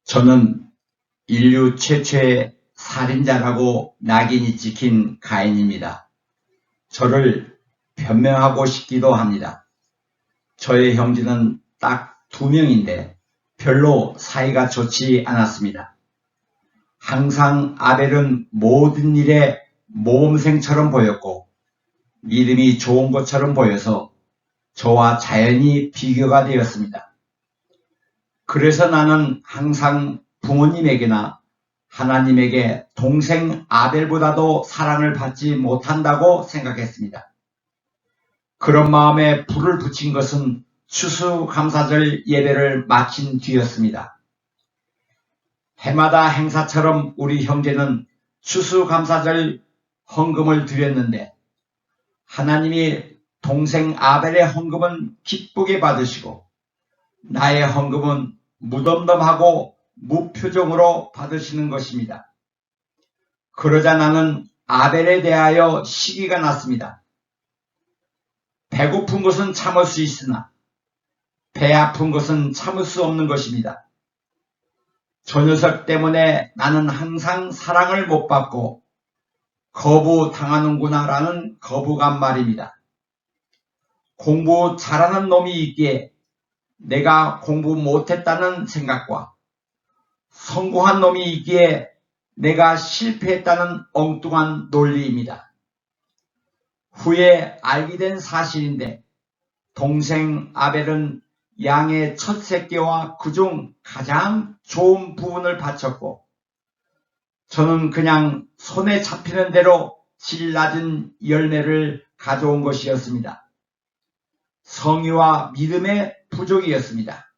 저는 인류 최초의 살인자라고 낙인이 찍힌 가인입니다. 저를 변명하고 싶기도 합니다. 저의 형제는 딱 2명인데 별로 사이가 좋지 않았습니다. 항상 아벨은 모든 일에 모범생처럼 보였고 믿음이 좋은 것처럼 보여서 저와 자연히 비교가 되었습니다. 그래서 나는 항상 부모님에게나 하나님에게 동생 아벨보다도 사랑을 받지 못한다고 생각했습니다. 그런 마음에 불을 붙인 것은 추수감사절 예배를 마친 뒤였습니다. 해마다 행사처럼 우리 형제는 추수감사절 헌금을 드렸는데 하나님이 동생 아벨의 헌금은 기쁘게 받으시고 나의 헌금은 무덤덤하고 무표정으로 받으시는 것입니다. 그러자 나는 아벨에 대하여 시기가 났습니다. 배고픈 것은 참을 수 있으나 배 아픈 것은 참을 수 없는 것입니다. 저 녀석 때문에 나는 항상 사랑을 못 받고 거부당하는구나 라는 거부감 말입니다. 공부 잘하는 놈이 있기에 내가 공부 못했다는 생각과 성공한 놈이 있기에 내가 실패했다는 엉뚱한 논리입니다. 후에 알게 된 사실인데 동생 아벨은 양의 첫 새끼와 그중 가장 좋은 부분을 바쳤고 저는 그냥 손에 잡히는 대로 질 낮은 열매를 가져온 것이었습니다. 성의와 믿음의 부족이었습니다.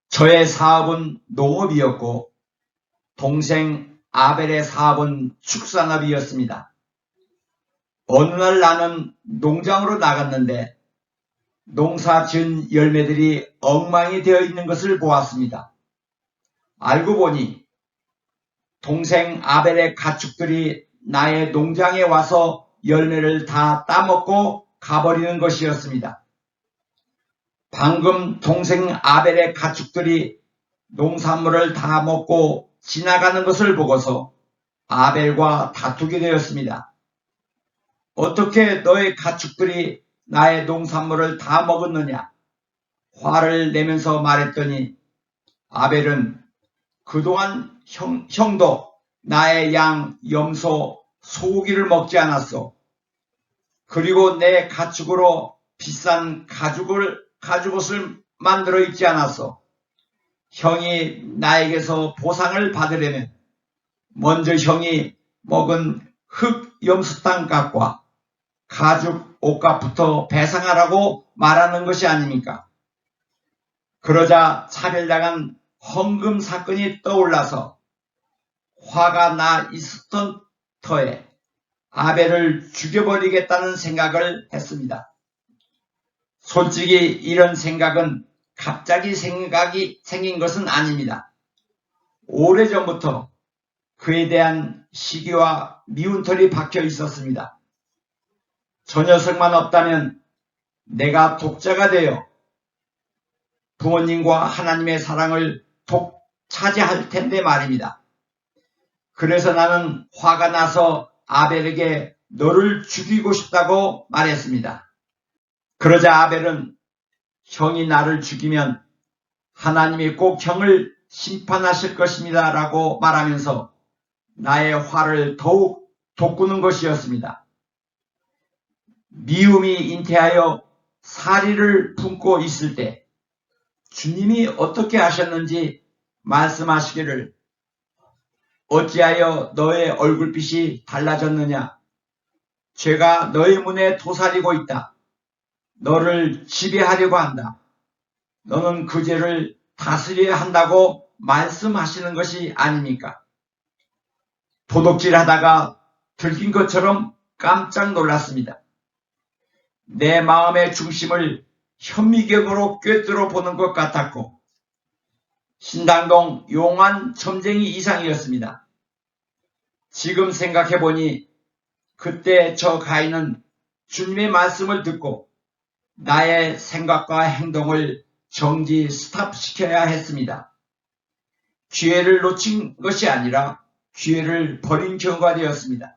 저의 사업은 농업이었고 동생 아벨의 사업은 축산업이었습니다. 어느 날 나는 농장으로 나갔는데 농사 지은 열매들이 엉망이 되어 있는 것을 보았습니다. 알고 보니 동생 아벨의 가축들이 나의 농장에 와서 열매를 다 따먹고 가버리는 것이었습니다. 방금 동생 아벨의 가축들이 농산물을 다 먹고 지나가는 것을 보고서 아벨과 다투게 되었습니다. 어떻게 너의 가축들이 나의 농산물을 다 먹었느냐? 화를 내면서 말했더니 아벨은 그동안 형도 나의 양, 염소, 소고기를 먹지 않았어. 그리고 내 가축으로 비싼 가죽옷을 만들어 입지 않았어. 형이 나에게서 보상을 받으려면 먼저 형이 먹은 흙 염소 땅값과 가죽 옷값부터 배상하라고 말하는 것이 아닙니까? 그러자 차별당한 헌금 사건이 떠올라서 화가 나 있었던 터에 아벨을 죽여버리겠다는 생각을 했습니다. 솔직히 이런 생각은 갑자기 생각이 생긴 것은 아닙니다. 오래전부터 그에 대한 시기와 미운털이 박혀 있었습니다. 저 녀석만 없다면 내가 독자가 되어 부모님과 하나님의 사랑을 차지할 텐데 말입니다. 그래서 나는 화가 나서 아벨에게 너를 죽이고 싶다고 말했습니다. 그러자 아벨은 형이 나를 죽이면 하나님이 꼭 형을 심판하실 것입니다 라고 말하면서 나의 화를 더욱 돋구는 것이었습니다. 미움이 잉태하여 사리를 품고 있을 때 주님이 어떻게 하셨는지 말씀하시기를 어찌하여 너의 얼굴빛이 달라졌느냐? 죄가 너의 문에 도사리고 있다. 너를 지배하려고 한다. 너는 그 죄를 다스려야 한다고 말씀하시는 것이 아닙니까? 도둑질하다가 들킨 것처럼 깜짝 놀랐습니다. 내 마음의 중심을 현미경으로 꿰뚫어 보는 것 같았고 신당동 용한 점쟁이 이상이었습니다. 지금 생각해보니 그때 저 가인은 주님의 말씀을 듣고 나의 생각과 행동을 정지 스탑시켜야 했습니다. 기회를 놓친 것이 아니라 기회를 버린 경우가 되었습니다.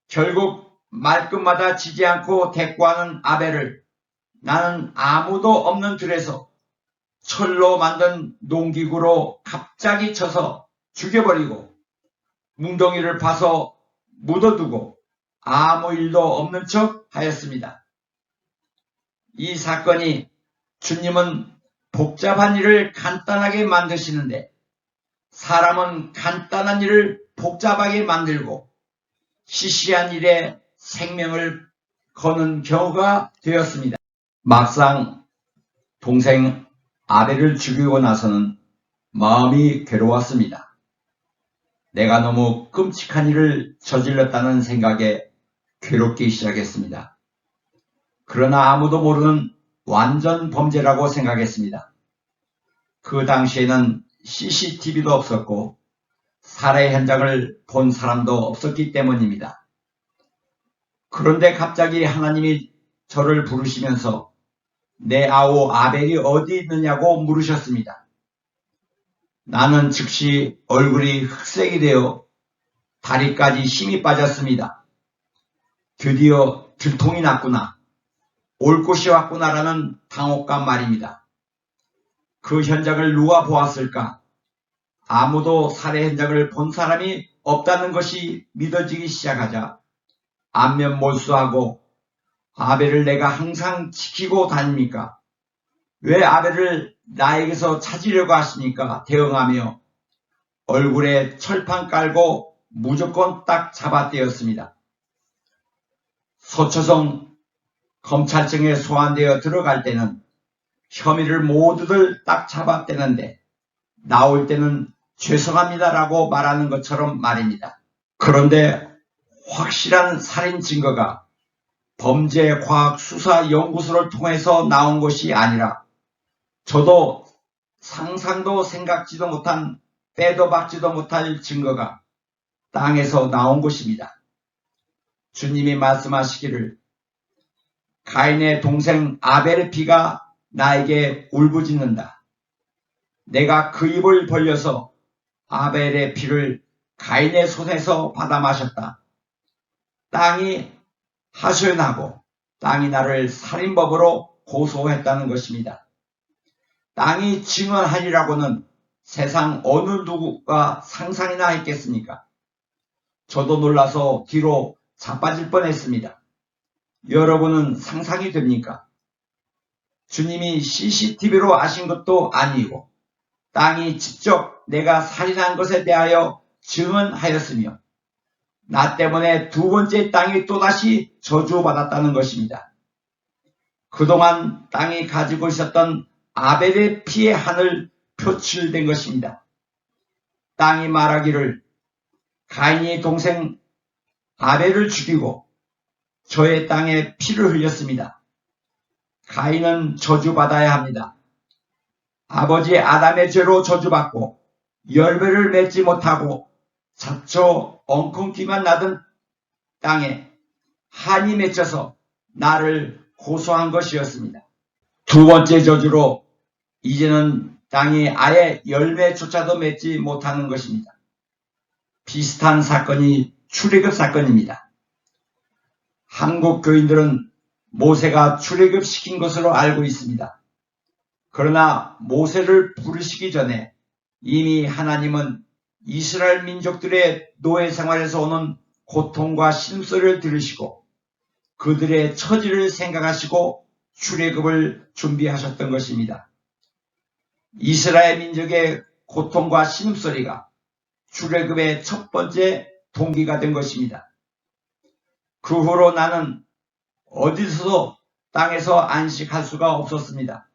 결국 말끝마다 지지 않고 대꾸하는 아벨을 나는 아무도 없는 들에서 철로 만든 농기구로 갑자기 쳐서 죽여버리고 뭉덩이를 파서 묻어두고 아무 일도 없는 척 하였습니다. 이 사건이 주님은 복잡한 일을 간단하게 만드시는데 사람은 간단한 일을 복잡하게 만들고 시시한 일에 생명을 거는 경우가 되었습니다. 막상 동생 아벨을 죽이고 나서는 마음이 괴로웠습니다. 내가 너무 끔찍한 일을 저질렀다는 생각에 괴롭기 시작했습니다. 그러나 아무도 모르는 완전 범죄라고 생각했습니다. 그 당시에는 CCTV도 없었고 살해 현장을 본 사람도 없었기 때문입니다. 그런데 갑자기 하나님이 저를 부르시면서 내 아우 아벨이 어디 있느냐고 물으셨습니다. 나는 즉시 얼굴이 흑색이 되어 다리까지 힘이 빠졌습니다. 드디어 들통이 났구나. 올 곳이 왔구나라는 당혹감 말입니다. 그 현장을 누가 보았을까? 아무도 살해 현장을 본 사람이 없다는 것이 믿어지기 시작하자 안면몰수하고 아벨을 내가 항상 지키고 다닙니까? 왜 아벨을 나에게서 찾으려고 하십니까? 대응하며 얼굴에 철판 깔고 무조건 딱 잡아떼었습니다. 서초성 검찰청에 소환되어 들어갈 때는 혐의를 모두들 딱 잡아떼는데 나올 때는 죄송합니다라고 말하는 것처럼 말입니다. 그런데 확실한 살인 증거가 범죄과학수사연구소를 통해서 나온 것이 아니라 저도 상상도 생각지도 못한 빼도 박지도 못할 증거가 땅에서 나온 것입니다. 주님이 말씀하시기를 가인의 동생 아벨의 피가 나에게 울부짖는다. 내가 그 입을 벌려서 아벨의 피를 가인의 손에서 받아 마셨다. 땅이 하소연하고 땅이 나를 살인범으로 고소했다는 것입니다. 땅이 증언하리라고는 세상 어느 누구가 상상이나 했겠습니까? 저도 놀라서 뒤로 자빠질 뻔했습니다. 여러분은 상상이 됩니까? 주님이 CCTV로 아신 것도 아니고 땅이 직접 내가 살인한 것에 대하여 증언하였으며 나 때문에 두 번째 땅이 또다시 저주받았다는 것입니다. 그동안 땅이 가지고 있었던 아벨의 피의 한을 표출된 것입니다. 땅이 말하기를 가인이 동생 아벨을 죽이고 저의 땅에 피를 흘렸습니다. 가인은 저주받아야 합니다. 아버지 아담의 죄로 저주받고 열매를 맺지 못하고 잡초 엉겅퀴만 나던 땅에 한이 맺혀서 나를 고소한 것이었습니다. 두 번째 저주로 이제는 땅이 아예 열매조차도 맺지 못하는 것입니다. 비슷한 사건이 출애굽 사건입니다. 한국 교인들은 모세가 출애굽시킨 것으로 알고 있습니다. 그러나 모세를 부르시기 전에 이미 하나님은 이스라엘 민족들의 노예 생활에서 오는 고통과 신음소리를 들으시고 그들의 처지를 생각하시고 출애굽을 준비하셨던 것입니다. 이스라엘 민족의 고통과 신음소리가 출애굽의 첫 번째 동기가 된 것입니다. 그 후로 나는 어디서도 땅에서 안식할 수가 없었습니다.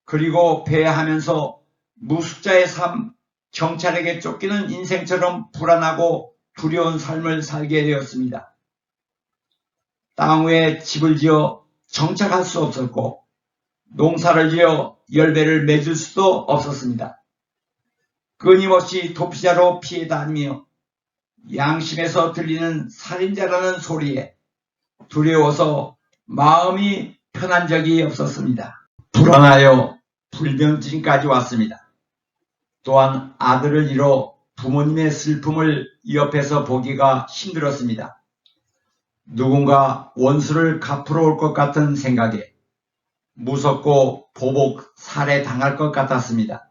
그리고 배회하면서 무숙자의 삶, 경찰에게 쫓기는 인생처럼 불안하고 두려운 삶을 살게 되었습니다. 땅 위에 집을 지어 정착할 수 없었고 농사를 지어 열매를 맺을 수도 없었습니다. 끊임없이 도피자로 피해 다니며 양심에서 들리는 살인자라는 소리에 두려워서 마음이 편한 적이 없었습니다. 불안하여 불면증까지 왔습니다. 또한 아들을 잃어 부모님의 슬픔을 옆에서 보기가 힘들었습니다. 누군가 원수를 갚으러 올 것 같은 생각에 무섭고 보복 살해당할 것 같았습니다.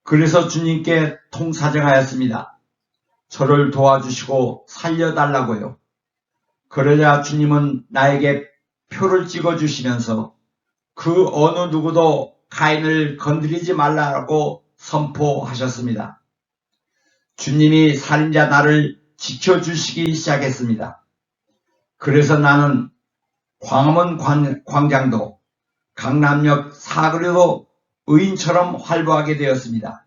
그래서 주님께 통사정하였습니다. 저를 도와주시고 살려달라고요. 그러자 주님은 나에게 표를 찍어주시면서 그 어느 누구도 가인을 건드리지 말라고 선포하셨습니다. 주님이 살인자 나를 지켜주시기 시작했습니다. 그래서 나는 광화문 광장도 강남역 사거리도 의인처럼 활보하게 되었습니다.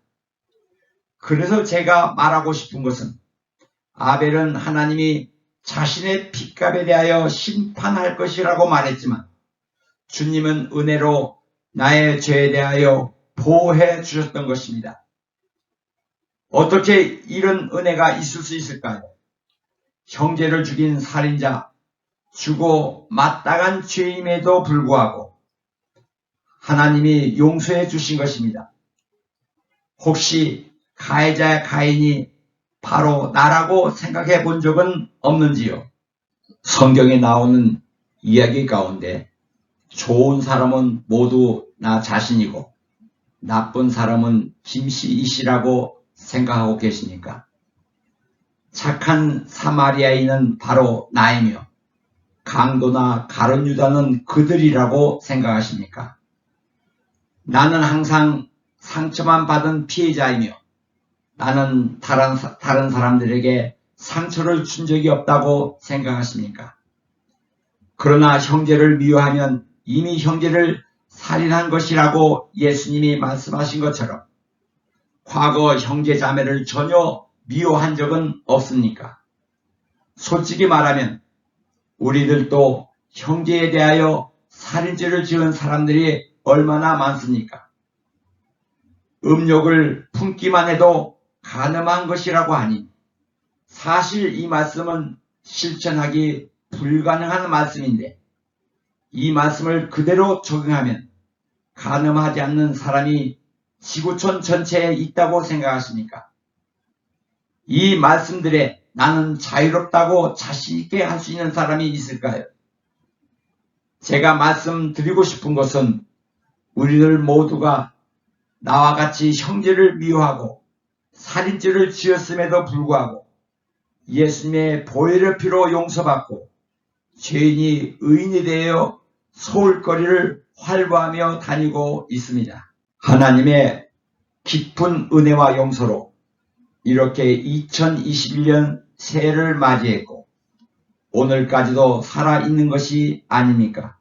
그래서 제가 말하고 싶은 것은 아벨은 하나님이 자신의 핏값에 대하여 심판할 것이라고 말했지만 주님은 은혜로 나의 죄에 대하여 보호해 주셨던 것입니다. 어떻게 이런 은혜가 있을 수 있을까요? 형제를 죽인 살인자, 주고 마땅한 죄임에도 불구하고 하나님이 용서해 주신 것입니다. 혹시 가해자의 가인이 바로 나라고 생각해 본 적은 없는지요? 성경에 나오는 이야기 가운데 좋은 사람은 모두 나 자신이고 나쁜 사람은 김씨 이씨라고 생각하고 계십니까? 착한 사마리아인은 바로 나이며 강도나 가룟 유다는 그들이라고 생각하십니까? 나는 항상 상처만 받은 피해자이며 나는 다른 사람들에게 상처를 준 적이 없다고 생각하십니까? 그러나 형제를 미워하면 이미 형제를 살인한 것이라고 예수님이 말씀하신 것처럼 과거 형제 자매를 전혀 미워한 적은 없습니까? 솔직히 말하면 우리들도 형제에 대하여 살인죄를 지은 사람들이 얼마나 많습니까? 음욕을 품기만 해도 간음한 것이라고 하니 사실 이 말씀은 실천하기 불가능한 말씀인데 이 말씀을 그대로 적용하면 간음하지 않는 사람이 지구촌 전체에 있다고 생각하십니까? 이 말씀들에 나는 자유롭다고 자신있게 할 수 있는 사람이 있을까요? 제가 말씀드리고 싶은 것은 우리들 모두가 나와 같이 형제를 미워하고 살인죄를 지었음에도 불구하고 예수님의 보혈의 피로 용서받고 죄인이 의인이 되어 소울거리를 활보하며 다니고 있습니다. 하나님의 깊은 은혜와 용서로 이렇게 2021년 새해를 맞이했고 오늘까지도 살아있는 것이 아닙니까?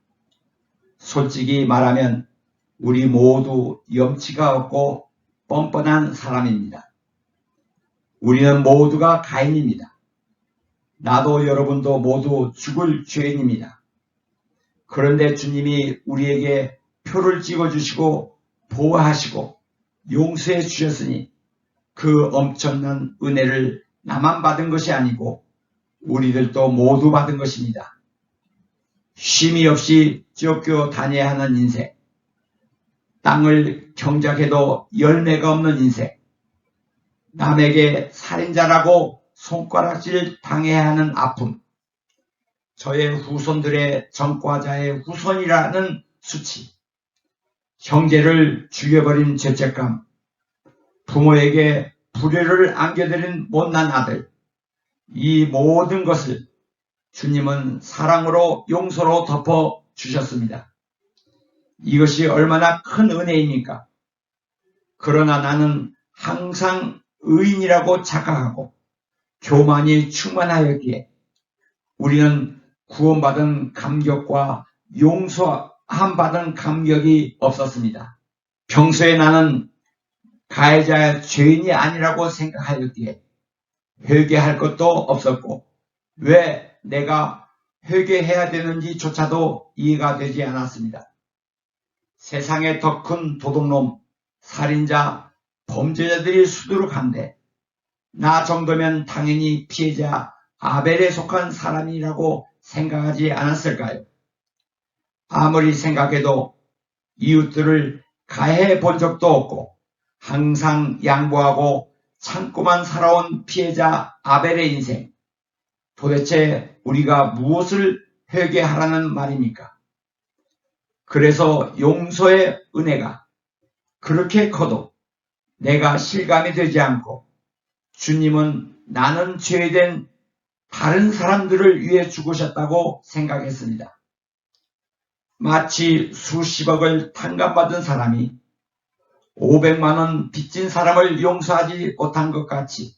솔직히 말하면 우리 모두 염치가 없고 뻔뻔한 사람입니다. 우리는 모두가 가인입니다. 나도 여러분도 모두 죽을 죄인입니다. 그런데 주님이 우리에게 표를 찍어주시고 보호하시고 용서해 주셨으니 그 엄청난 은혜를 나만 받은 것이 아니고 우리들도 모두 받은 것입니다. 쉼이 없이 쫓겨 다녀야 하는 인생, 땅을 경작해도 열매가 없는 인생, 남에게 살인자라고 손가락질 당해야 하는 아픔, 저의 후손들의 전과자의 후손이라는 수치, 형제를 죽여버린 죄책감, 부모에게 불효를 안겨드린 못난 아들, 이 모든 것을 주님은 사랑으로 용서로 덮어 주셨습니다. 이것이 얼마나 큰 은혜입니까? 그러나 나는 항상 의인이라고 착각하고 교만이 충만하였기에 우리는 구원받은 감격과 용서함 받은 감격이 없었습니다. 평소에 나는 가해자의 죄인이 아니라고 생각하였기에 회개할 것도 없었고 왜 내가 회개해야 되는지조차도 이해가 되지 않았습니다. 세상에 더 큰 도둑놈, 살인자, 범죄자들이 수두룩한데 나 정도면 당연히 피해자 아벨에 속한 사람이라고 생각하지 않았을까요? 아무리 생각해도 이웃들을 가해해 본 적도 없고 항상 양보하고 참고만 살아온 피해자 아벨의 인생, 도대체 우리가 무엇을 회개하라는 말입니까? 그래서 용서의 은혜가 그렇게 커도 내가 실감이 되지 않고 주님은 나는 죄된 다른 사람들을 위해 죽으셨다고 생각했습니다. 마치 수십억을 탕감받은 사람이 500만 원 빚진 사람을 용서하지 못한 것 같이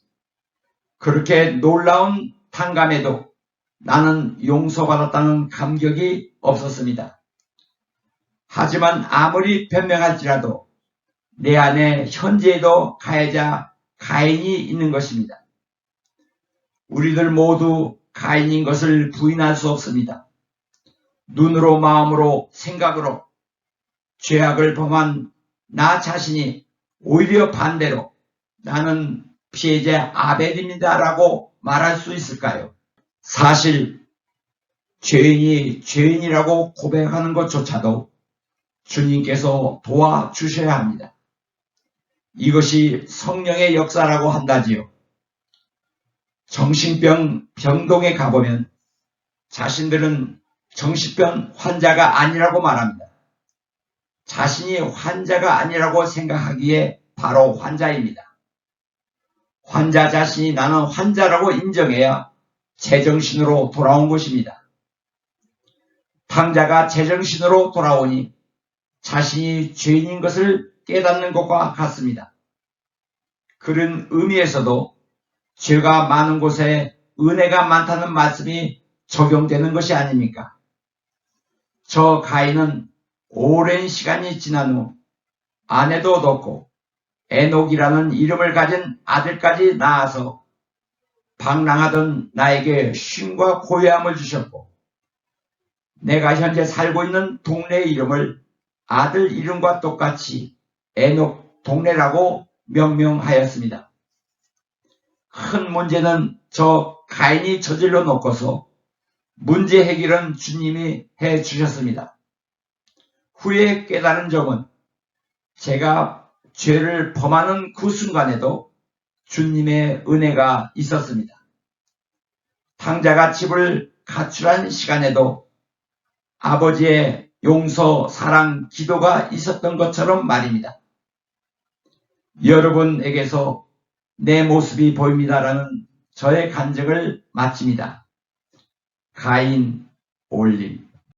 그렇게 놀라운 탕감에도 나는 용서받았다는 감격이 없었습니다. 하지만 아무리 변명할지라도 내 안에 현재에도 가해자 가인이 있는 것입니다. 우리들 모두 가인인 것을 부인할 수 없습니다. 눈으로 마음으로 생각으로 죄악을 범한 나 자신이 오히려 반대로 나는 피해자 아벨입니다 라고 말할 수 있을까요? 사실 죄인이 죄인이라고 고백하는 것조차도 주님께서 도와주셔야 합니다. 이것이 성령의 역사라고 한다지요. 정신병 병동에 가보면 자신들은 정신병 환자가 아니라고 말합니다. 자신이 환자가 아니라고 생각하기에 바로 환자입니다. 환자 자신이 나는 환자라고 인정해야 제정신으로 돌아온 것입니다. 탕자가 제정신으로 돌아오니 자신이 죄인인 것을 깨닫는 것과 같습니다. 그런 의미에서도 죄가 많은 곳에 은혜가 많다는 말씀이 적용되는 것이 아닙니까? 저 가인은 오랜 시간이 지난 후 아내도 얻었고 에녹이라는 이름을 가진 아들까지 낳아서 방랑하던 나에게 쉼과 고요함을 주셨고 내가 현재 살고 있는 동네의 이름을 아들 이름과 똑같이 에녹 동네라고 명명하였습니다. 큰 문제는 저 가인이 저질러 놓고서 문제 해결은 주님이 해 주셨습니다. 후에 깨달은 점은 제가 죄를 범하는 그 순간에도 주님의 은혜가 있었습니다. 탕자가 집을 가출한 시간에도 아버지의 용서, 사랑, 기도가 있었던 것처럼 말입니다. 여러분에게서 내 모습이 보입니다라는 저의 간증을 마칩니다. 가인 올림.